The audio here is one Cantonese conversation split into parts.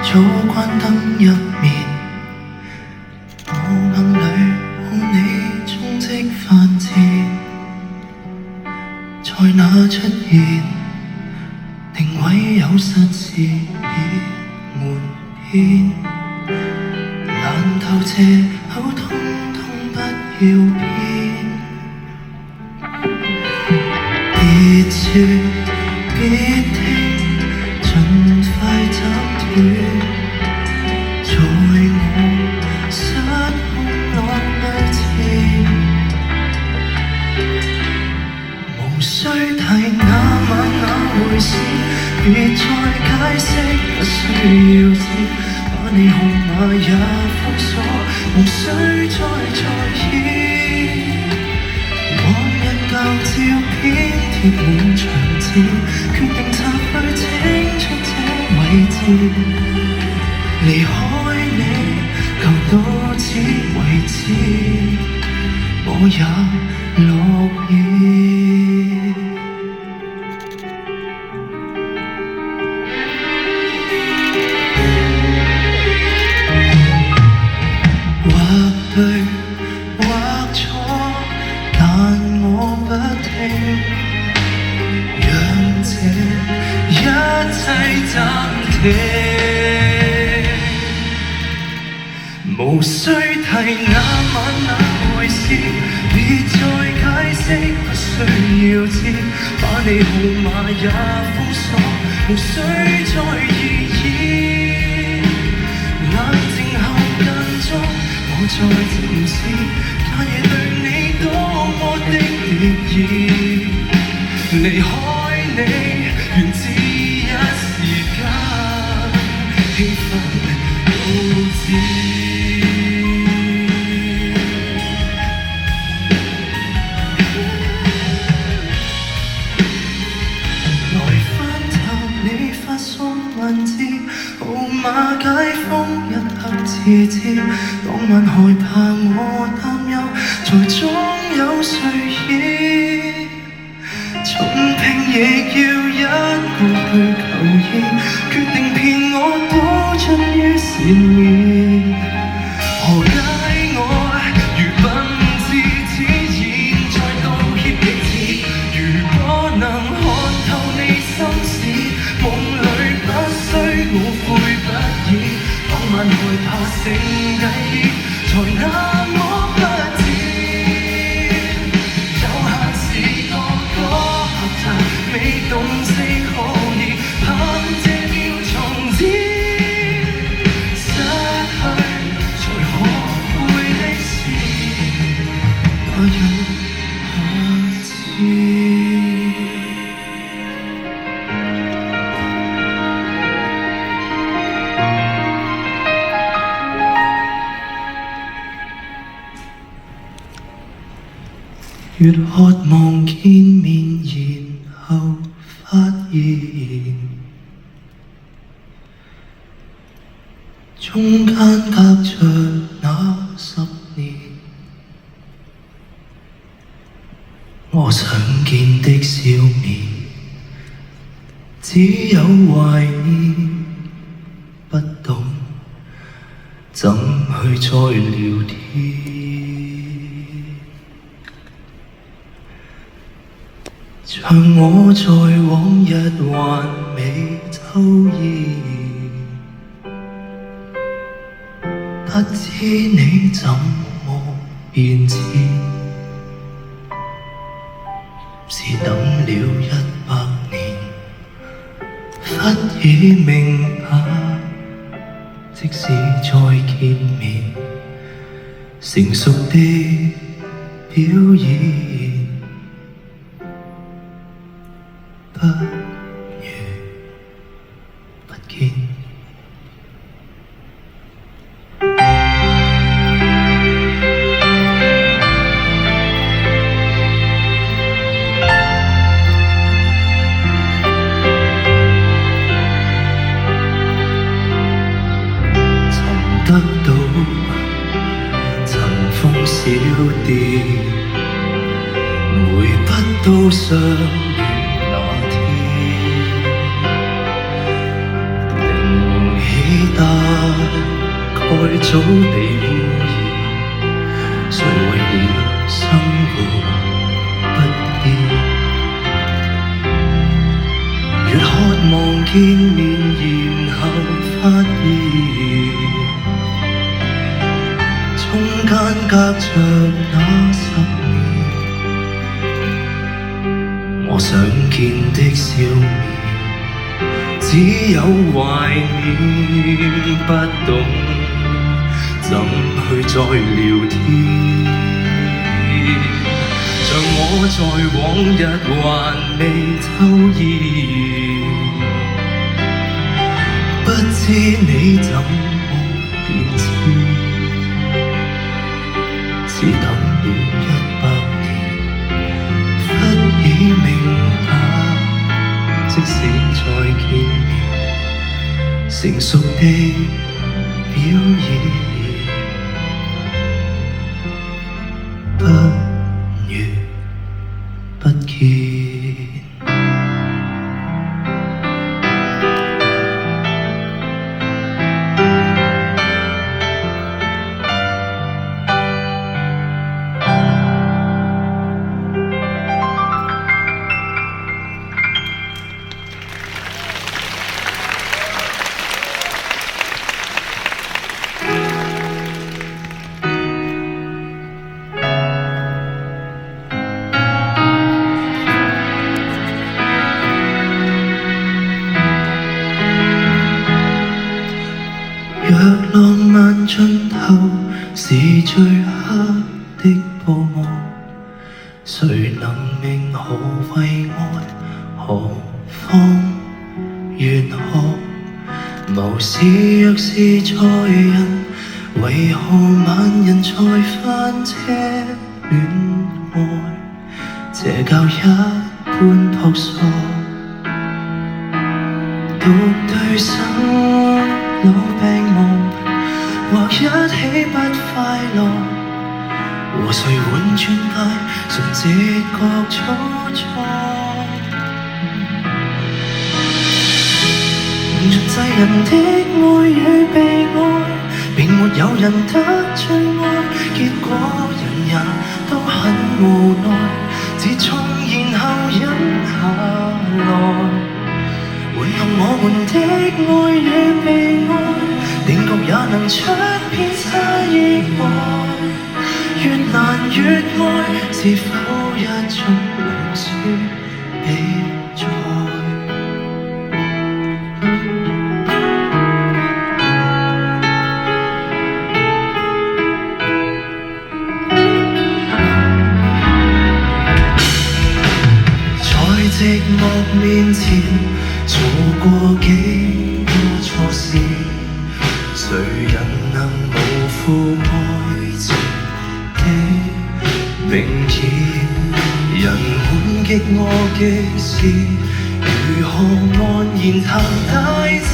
早關燈入面，我暗裏看你蹤跡犯賤，在那出現，定位有實時已瞞騙，難道借口通通不要編？別說別聽，盡快斬斷，在我失控浪裏前，無需提那晚那回事，別再解釋，不需要知，把你號碼也封鎖，無需再在意。往日舊照片貼滿牆紙，決定拆去清出這位置。離開你，求到此為止，我也樂意。或對或錯，但我不聽，讓這一切暫停。無需提那晚那回事，別再解釋，不需要知，把你號碼也封鎖，無需再異議。冷靜後間中，我再靜思，那夜對你多麼的別意。離開你，願只一時間，氣氛導致。號碼解封一刻自知，當晚害怕我擔憂，才總有誰意。重拼亦要一個去求醫，決定騙我都出於善意。何解我如笨智，只現在道歉亦似？如果能看透你心事，夢裏不需我悔不已，當晚害怕剩底意，才那麼不智。有限時個學習，未懂識可以盼這秒從此失去，才學會的事，我有可知。越渴望見面，然後發現中間隔着那10年，我想見的笑面只有懷念，不懂怎去再聊天。像我在往日還未周延，不知你怎麼變遷，是等了100年，忽已明白，即使再見面，成熟的表演。不如不見。尋得到塵封小店，回不到相遇那天。早被污染，誰為了生活不易？越渴望見面，然後發現中間隔着那10年，我想見的笑面只有懷念，不懂怎去再聊天。像我在往日還未抽煙，不知你怎麼變遷，只等了100年，忽已明白，即使再見面，成熟地表演，不如不見。若浪漫盡頭是最黑的報幕，誰能明何為愛？何方玄學？謀事若是在人，為何萬人才翻車戀愛？這教一般撲朔，獨對生老病亡，或一起不快樂，和誰換鑽戒，純直覺粗糙。盡世人的愛與被愛，並沒有人得最愛，結果人人都很無奈，自從然後忍下來。玩弄我們的愛與被愛，定局也能出偏差意外。越難越愛，是否一種良性比賽？在寂寞面前做過幾多錯事，誰人能無負愛情的名義？人滿極我極時，如何安然談大志？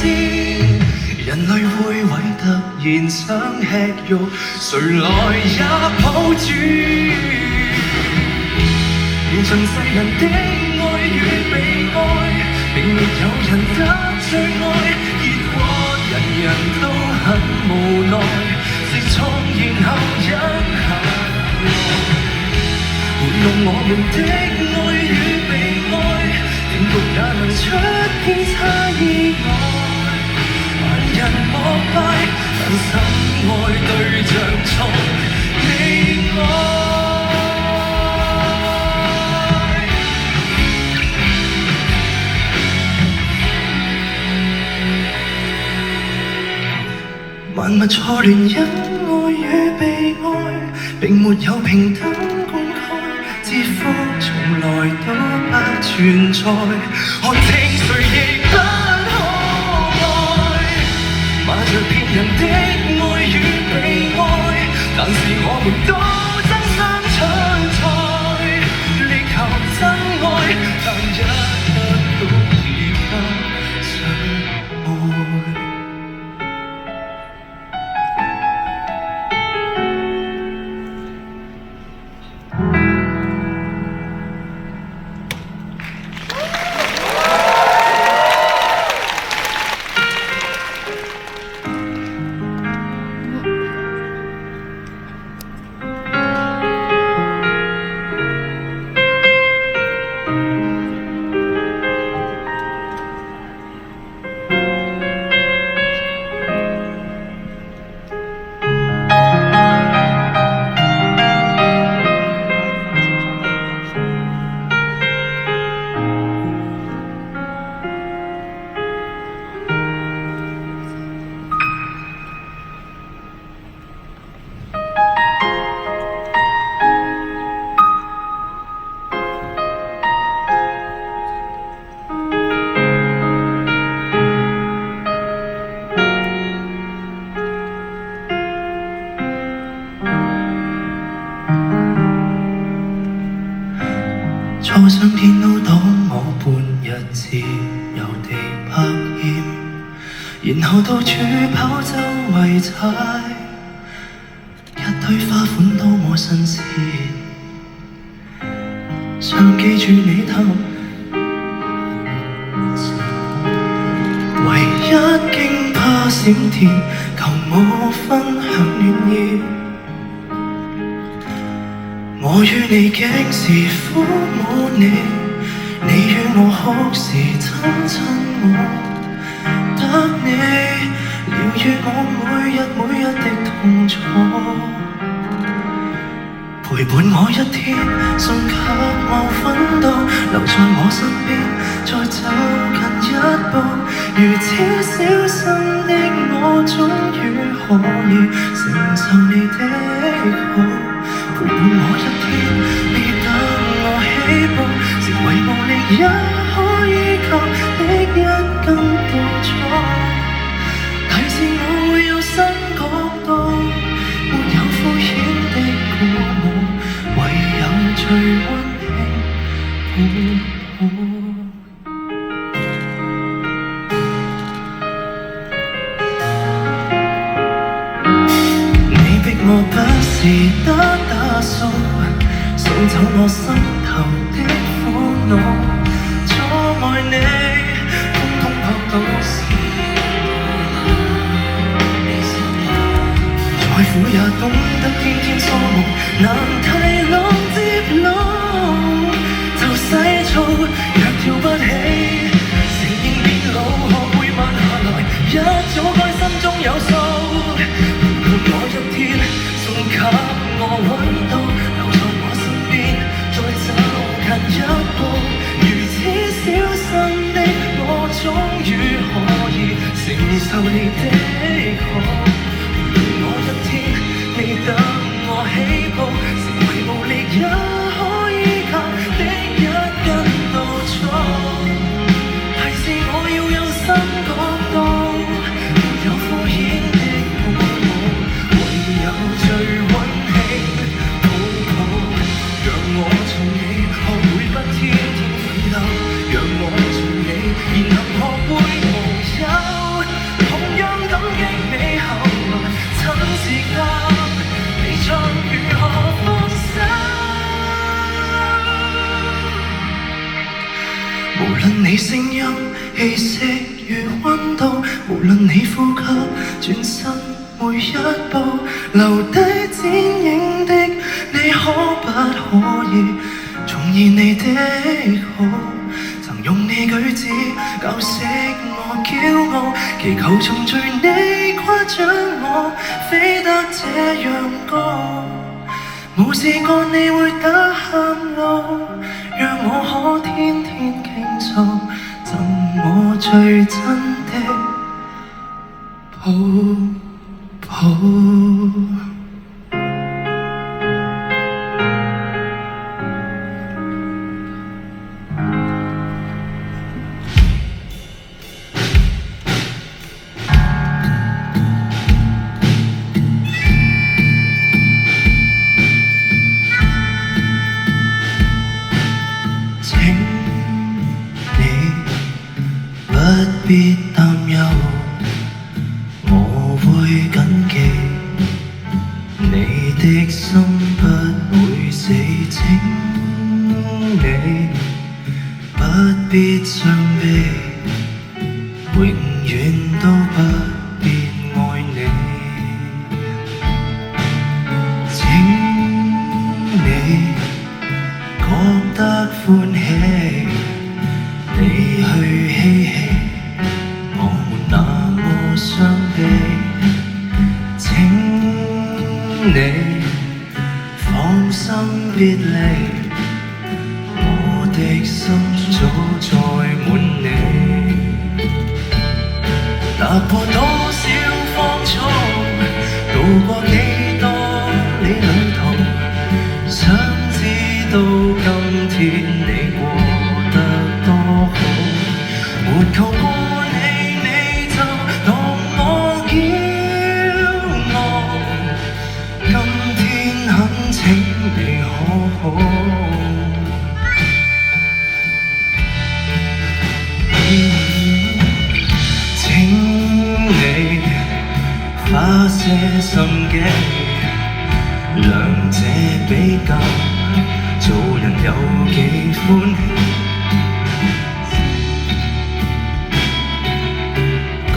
人類會為突然想吃肉，誰來也抱住？盡世人的愛與被愛，並沒有人得最愛，結果人人都很無奈，是錯然後忍下來。玩弄我們的愛與被愛，定局也能出偏差意外。萬人膜拜，但心愛對象從未愛。萬物錯亂因愛與被愛，並沒有平等公開，知福從來都不存在，看清誰亦不可愛。罵着騙人的愛與被愛，但是我們都爭相出賽，力求真愛，但一得到而不想愛。上電腦當我半日自由地拍厭，然後到處跑周圍踩，一堆花款多麼新鮮，想記住你頭，唯一驚怕閃電，求我分享暖意。我與你竟是撫摸你，你與我哭時親親我，得你療癒我每日的痛楚，陪伴我一天，送給我奮鬥，留在我身邊，再走近一步，如此小心的我，終於可以承受你的好。陪伴我一天，你等我起步，成為無力也可依靠的一根稻草，提示我會有新角度，沒有敷衍的鼓舞，唯有最溫馨抱抱。你逼我不是得打掃，掃走我心頭的苦惱，錯愛你，通通撲到時，在乎也懂得天天梳毛，難題浪接浪，就洗澡，若跳不起，承認變老，學會慢下來，一早該心中有數，陪伴我一天，送給我溫度，留在我身邊，再走近一步，如此小心的我，終於可以承受你的好。陪伴我一天，你等我起步，成為無力也可依靠的一根稻草，提示我要有新角度，沒有敷衍的鼓舞，唯有最溫馨抱抱，讓我從你學會不天天奮鬥，讓我從你言行學會無憂，同樣感激你後來親自教，你將如何放手。無論你聲音氣息與溫度，無論你呼吸轉身每一步，留低剪影的你可不可以重現你的好？曾用你舉止教識我驕傲，祈求重聚你誇獎我飛得這樣高，無視過你會打喊路，讓我可天天傾訴，贈我最真的抱抱。不必擔憂，我會緊記你的心不會死，請你不必傷悲，永遠都不必愛你，請你覺得歡喜，你去嬉戲，我們那麼傷悲，請你放心別離，我的心早載滿你，踏過多少荒草，渡過幾多你旅途，想知道今天你過得多好，沒求過你，你就當我驕傲。今天懇請你可好，些心機，兩者比較，做人有幾歡喜。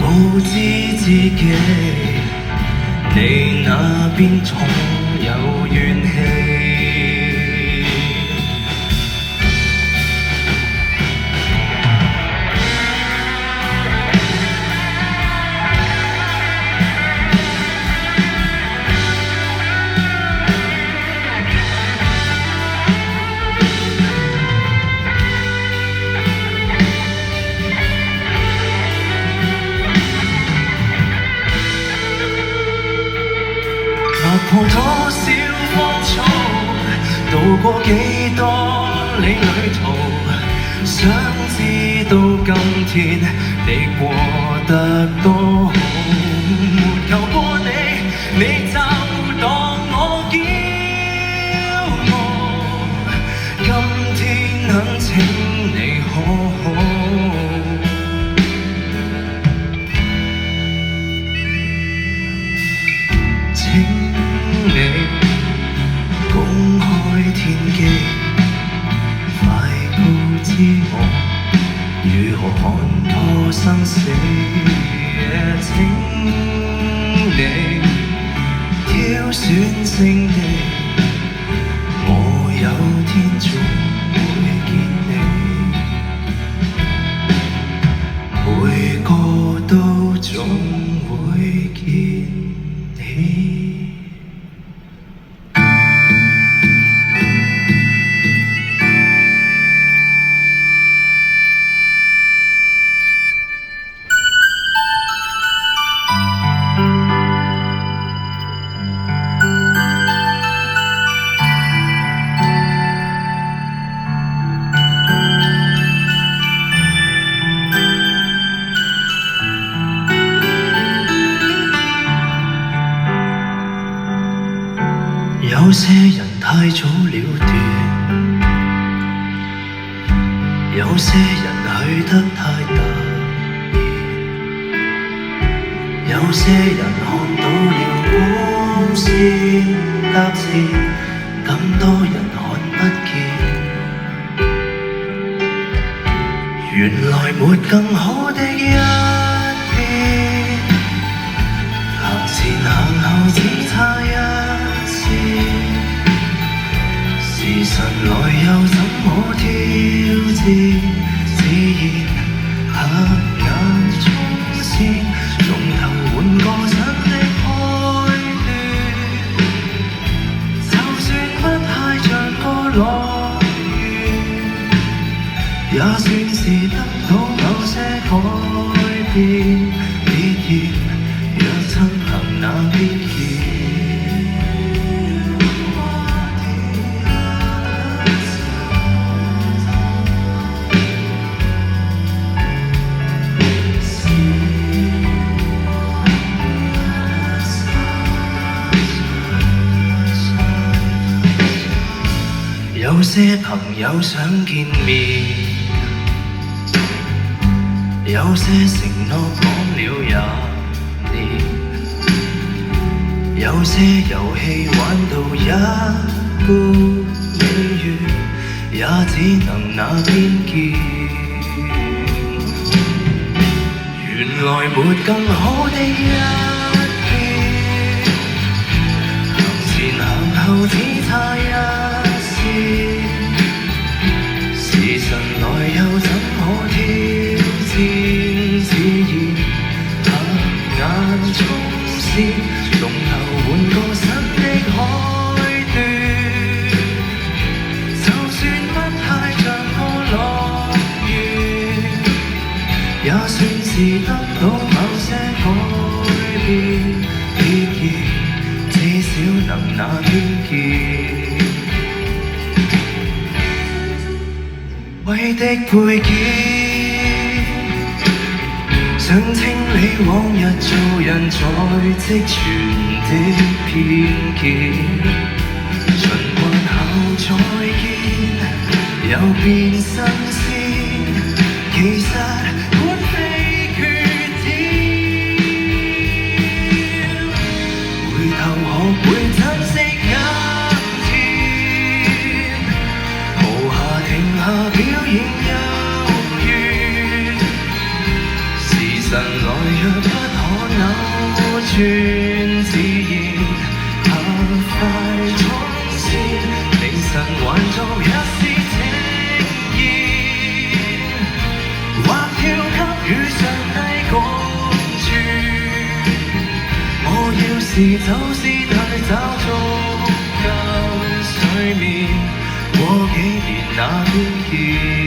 告知自己，你那邊總有怨氣。踏過多少荒草，渡過幾多里旅途，想知道今天你過得多好。沒求過你，你就當我驕傲。今天懇請你可你公開天機，快告知我如何看破生死。請你挑選勝地，我有天總會見你，每個都總會見你。有些人太早了斷，有些人去得太突然，有些人看到了光線搭線，更多人看不見。原來沒更好的一邊，行前行後只差一時辰來又怎可挑戰？自然合眼衝線，從頭換個新的開端。就算不太像個樂園，也算是得到某些改變。必然若親行那邊見。有些朋友想見面，有些承諾講了20年，有些遊戲玩到一個月，也只能那邊見。原來沒更好的一邊，行前行後只差一時辰來又怎可挑戰？自然合眼衝線，從頭換個新的開端。就算不太像個樂園，也算是得到某些改變。必然至少能那邊見。為的配件，想清理往日做人在積存的偏見。循環後再見，又變新鮮，其實本非缺點。神還作一絲情意，或要給予上帝公主。我要是走屍體找足夠睡眠，過幾年那經驗。